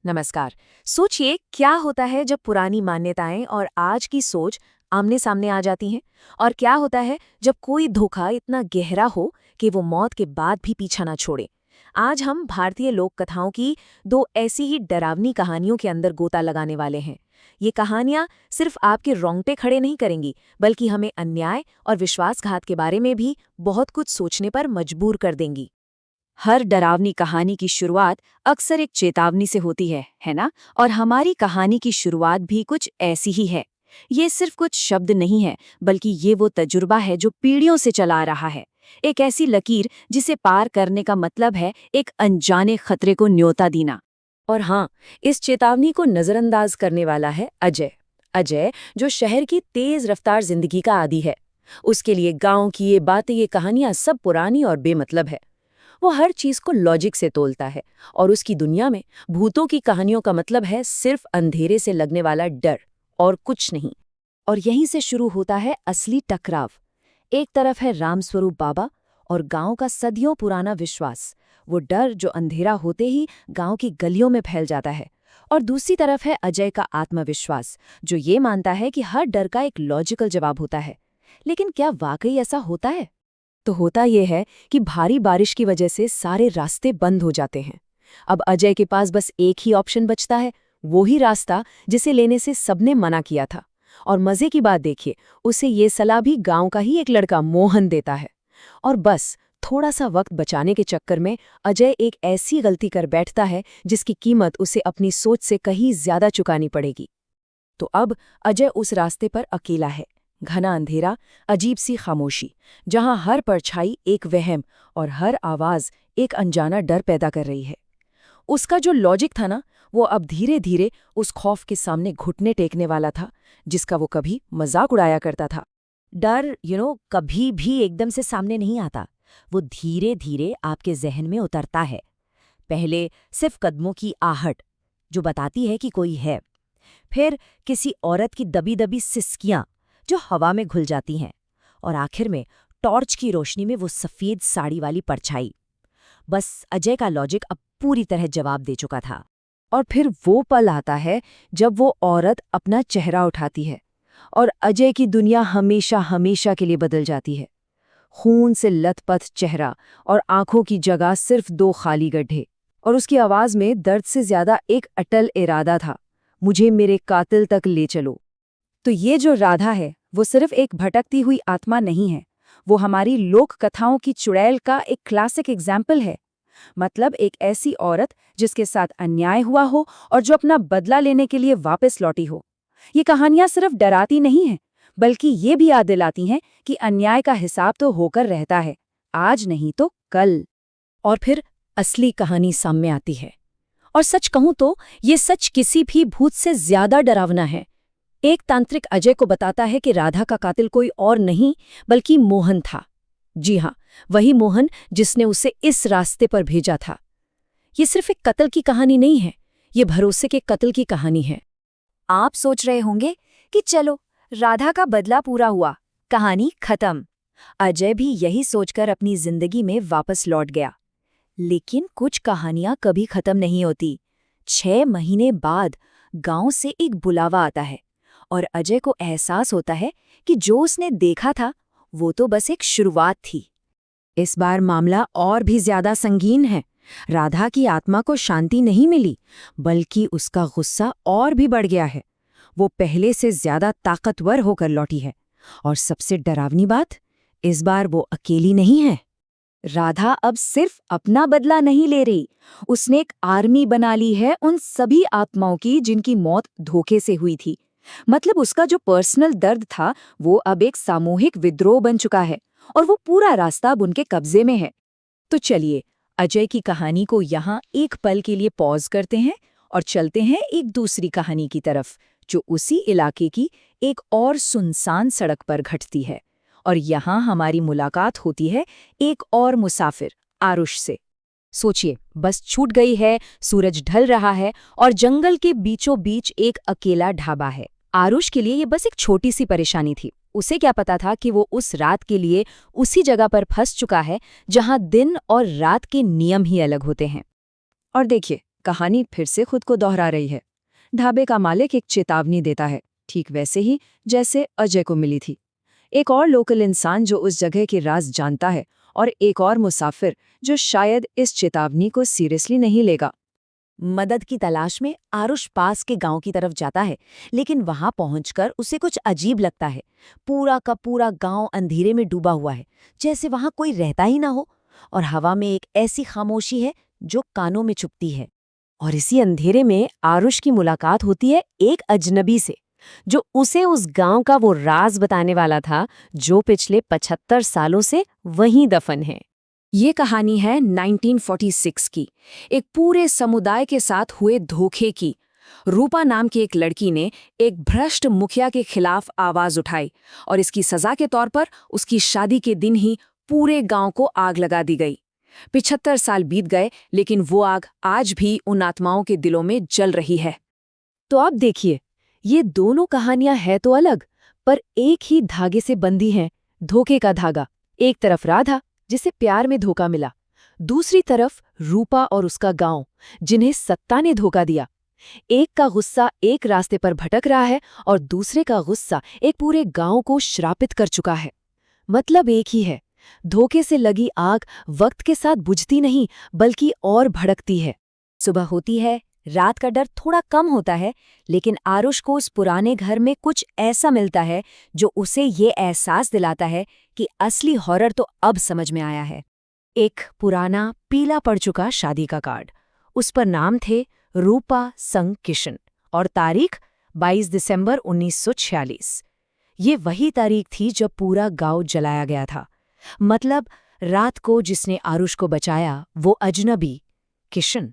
नमस्कार। सोचिए क्या होता है जब पुरानी मान्यताएं और आज की सोच आमने सामने आ जाती हैं। और क्या होता है जब कोई धोखा इतना गहरा हो कि वो मौत के बाद भी पीछा ना छोड़े। आज हम भारतीय लोक कथाओं की दो ऐसी ही डरावनी कहानियों के अंदर गोता लगाने वाले हैं। ये कहानियां सिर्फ आपके रोंगटे खड़े नहीं करेंगी, बल्कि हमें अन्याय और विश्वासघात के बारे में भी बहुत कुछ सोचने पर मजबूर कर देंगी। हर डरावनी कहानी की शुरुआत अक्सर एक चेतावनी से होती है ना? और हमारी कहानी की शुरुआत भी कुछ ऐसी ही है। ये सिर्फ कुछ शब्द नहीं है, बल्कि ये वो तजुर्बा है जो पीढ़ियों से चला आ रहा है। एक ऐसी लकीर जिसे पार करने का मतलब है एक अनजाने खतरे को न्योता देना। और हाँ, इस चेतावनी को नजरअंदाज करने वाला है अजय। अजय जो शहर की तेज रफ्तार जिंदगी का आदी है। उसके लिए गांव की ये बातें, ये कहानियां सब पुरानी और बेमतलब है। वो हर चीज को लॉजिक से तोलता है और उसकी दुनिया में भूतों की कहानियों का मतलब है सिर्फ अंधेरे से लगने वाला डर और कुछ नहीं। और यहीं से शुरू होता है असली टकराव। एक तरफ है रामस्वरूप बाबा और गांव का सदियों पुराना विश्वास, वो डर जो अंधेरा होते ही गांव की गलियों में फैल जाता है। और दूसरी तरफ है अजय का आत्मविश्वास, जो ये मानता है कि हर डर का एक लॉजिकल जवाब होता है। लेकिन क्या वाकई ऐसा होता है? तो होता यह है कि भारी बारिश की वजह से सारे रास्ते बंद हो जाते हैं। अब अजय के पास बस एक ही ऑप्शन बचता है, वो ही रास्ता जिसे लेने से सबने मना किया था। और मजे की बात देखिए, उसे ये सलाह भी गांव का ही एक लड़का मोहन देता है। और बस थोड़ा सा वक्त बचाने के चक्कर में अजय एक ऐसी गलती कर बैठता है जिसकी कीमत उसे अपनी सोच से कहीं ज्यादा चुकानी पड़ेगी। तो अब अजय उस रास्ते पर अकेला है। घना अंधेरा, अजीब सी खामोशी, जहां हर परछाई एक वहम और हर आवाज एक अनजाना डर पैदा कर रही है। उसका जो लॉजिक था ना, वो अब धीरे धीरे उस खौफ के सामने घुटने टेकने वाला था, जिसका वो कभी मजाक उड़ाया करता था। डर कभी भी एकदम से सामने नहीं आता। वो धीरे धीरे आपके जहन में उतरता है। पहले सिर्फ कदमों की आहट जो बताती है कि कोई है, फिर किसी औरत की दबी दबी सिसकियां जो हवा में घुल जाती हैं, और आखिर में टॉर्च की रोशनी में वो सफेद साड़ी वाली परछाई। बस अजय का लॉजिक अब पूरी तरह जवाब दे चुका था। और फिर वो पल आता है जब वो औरत अपना चेहरा उठाती है और अजय की दुनिया हमेशा हमेशा के लिए बदल जाती है। खून से लथपथ चेहरा और आंखों की जगह सिर्फ दो खाली गड्ढे। और उसकी आवाज में दर्द से ज्यादा एक अटल इरादा था, मुझे मेरे कातिल तक ले चलो। तो ये जो राधा है, वो सिर्फ एक भटकती हुई आत्मा नहीं है, वो हमारी लोक कथाओं की चुड़ैल का एक क्लासिक एग्जाम्पल है। मतलब एक ऐसी औरत जिसके साथ अन्याय हुआ हो और जो अपना बदला लेने के लिए वापस लौटी हो। ये कहानियां सिर्फ डराती नहीं हैं, बल्कि ये भी याद दिलाती हैं कि अन्याय का हिसाब तो होकर रहता है, आज नहीं तो कल। और फिर असली कहानी सामने आती है। और सच कहूं तो ये सच किसी भी भूत से ज्यादा डरावना है। एक तांत्रिक अजय को बताता है कि राधा का कातिल कोई और नहीं बल्कि मोहन था। जी हाँ, वही मोहन जिसने उसे इस रास्ते पर भेजा था। ये सिर्फ एक कत्ल की कहानी नहीं है, ये भरोसे के कत्ल की कहानी है। आप सोच रहे होंगे कि चलो, राधा का बदला पूरा हुआ, कहानी खत्म। अजय भी यही सोचकर अपनी जिंदगी में वापस लौट गया। लेकिन कुछ कहानियां कभी खत्म नहीं होती। 6 महीने बाद गांव से एक बुलावा आता है और अजय को एहसास होता है कि जो उसने देखा था वो तो बस एक शुरुआत थी। इस बार मामला और भी ज्यादा संगीन है। राधा की आत्मा को शांति नहीं मिली, बल्कि उसका गुस्सा और भी बढ़ गया है। वो पहले से ज्यादा ताकतवर होकर लौटी है। और सबसे डरावनी बात, इस बार वो अकेली नहीं है। राधा अब सिर्फ अपना बदला नहीं ले रही, उसने एक आर्मी बना ली है उन सभी आत्माओं की जिनकी मौत धोखे से हुई थी। मतलब उसका जो पर्सनल दर्द था वो अब एक सामूहिक विद्रोह बन चुका है, और वो पूरा रास्ता अब उनके कब्जे में है। तो चलिए, अजय की कहानी को यहाँ एक पल के लिए पॉज करते हैं और चलते हैं एक दूसरी कहानी की तरफ, जो उसी इलाके की एक और सुनसान सड़क पर घटती है। और यहाँ हमारी मुलाकात होती है एक और मुसाफिर, आरुष से। सोचिए, बस छूट गई है, सूरज ढल रहा है और जंगल के बीचों बीच एक अकेला ढाबा है। आरुष के लिए ये बस एक छोटी सी परेशानी थी। उसे क्या पता था कि वो उस रात के लिए उसी जगह पर फंस चुका है जहां दिन और रात के नियम ही अलग होते हैं। और देखिए, कहानी फिर से खुद को दोहरा रही है। ढाबे का मालिक एक चेतावनी देता है, ठीक वैसे ही जैसे अजय को मिली थी। एक और लोकल इंसान जो उस जगह के राज जानता है, और एक और मुसाफिर जो शायद इस चेतावनी को सीरियसली नहीं लेगा। मदद की तलाश में आरुष पास के गांव की तरफ जाता है, लेकिन वहां पहुंचकर उसे कुछ अजीब लगता है। पूरा का पूरा गांव अंधेरे में डूबा हुआ है, जैसे वहां कोई रहता ही ना हो, और हवा में एक ऐसी खामोशी है जो कानों में चुभती है। और इसी अंधेरे में आरुष की मुलाकात होती है एक अजनबी से, जो उसे उस गांव का वो राज बताने वाला था जो पिछले 75 सालों से वहीं दफन है। ये कहानी है 1946 की, एक पूरे समुदाय के साथ हुए धोखे की। रूपा नाम की एक लड़की ने एक भ्रष्ट मुखिया के खिलाफ आवाज उठाई, और इसकी सजा के तौर पर उसकी शादी के दिन ही पूरे गांव को आग लगा दी गई। 75 साल बीत गए, लेकिन वो आग आज भी उन आत्माओं के दिलों में जल रही है। तो आप देखिए, ये दोनों कहानियां हैं तो अलग, पर एक ही धागे से बंधी हैं, धोखे का धागा। एक तरफ राधा, जिसे प्यार में धोखा मिला, दूसरी तरफ रूपा और उसका गांव, जिन्हें सत्ता ने धोखा दिया। एक का गुस्सा एक रास्ते पर भटक रहा है, और दूसरे का गुस्सा एक पूरे गांव को श्रापित कर चुका है। मतलब एक ही है, धोखे से लगी आग वक्त के साथ बुझती नहीं, बल्कि और भड़कती है। सुबह होती है, रात का डर थोड़ा कम होता है, लेकिन आरुष को उस पुराने घर में कुछ ऐसा मिलता है जो उसे ये एहसास दिलाता है कि असली हॉरर तो अब समझ में आया है। एक पुराना पीला पड़ चुका शादी का कार्ड, उस पर नाम थे रूपा संग किशन, और तारीख 22 दिसंबर 1946। ये वही तारीख थी जब पूरा गांव जलाया गया था। मतलब रात को जिसने आरुष को बचाया वो अजनबी किशन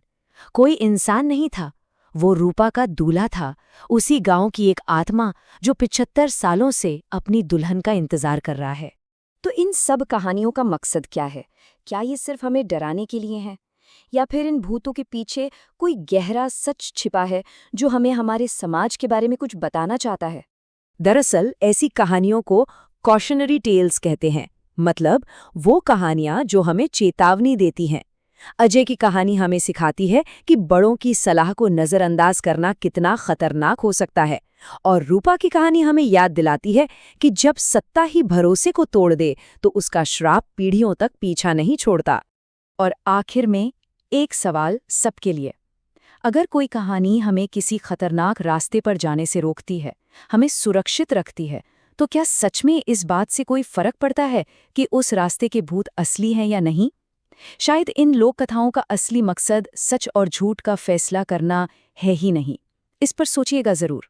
कोई इंसान नहीं था, वो रूपा का दूल्हा था, उसी गांव की एक आत्मा जो 75 सालों से अपनी दुल्हन का इंतजार कर रहा है। तो इन सब कहानियों का मकसद क्या है? क्या ये सिर्फ हमें डराने के लिए है, या फिर इन भूतों के पीछे कोई गहरा सच छिपा है जो हमें हमारे समाज के बारे में कुछ बताना चाहता है? दरअसल ऐसी कहानियों को कॉशनरी टेल्स कहते हैं, मतलब वो कहानियां जो हमें चेतावनी देती हैं। अजय की कहानी हमें सिखाती है कि बड़ों की सलाह को नजरअंदाज करना कितना खतरनाक हो सकता है, और रूपा की कहानी हमें याद दिलाती है कि जब सत्ता ही भरोसे को तोड़ दे तो उसका श्राप पीढ़ियों तक पीछा नहीं छोड़ता। और आखिर में एक सवाल सबके लिए, अगर कोई कहानी हमें किसी खतरनाक रास्ते पर जाने से रोकती है, हमें सुरक्षित रखती है, तो क्या सच में इस बात से कोई फर्क पड़ता है कि उस रास्ते के भूत असली हैं या नहीं? शायद इन लोक कथाओं का असली मकसद सच और झूठ का फैसला करना है ही नहीं। इस पर सोचिएगा जरूर।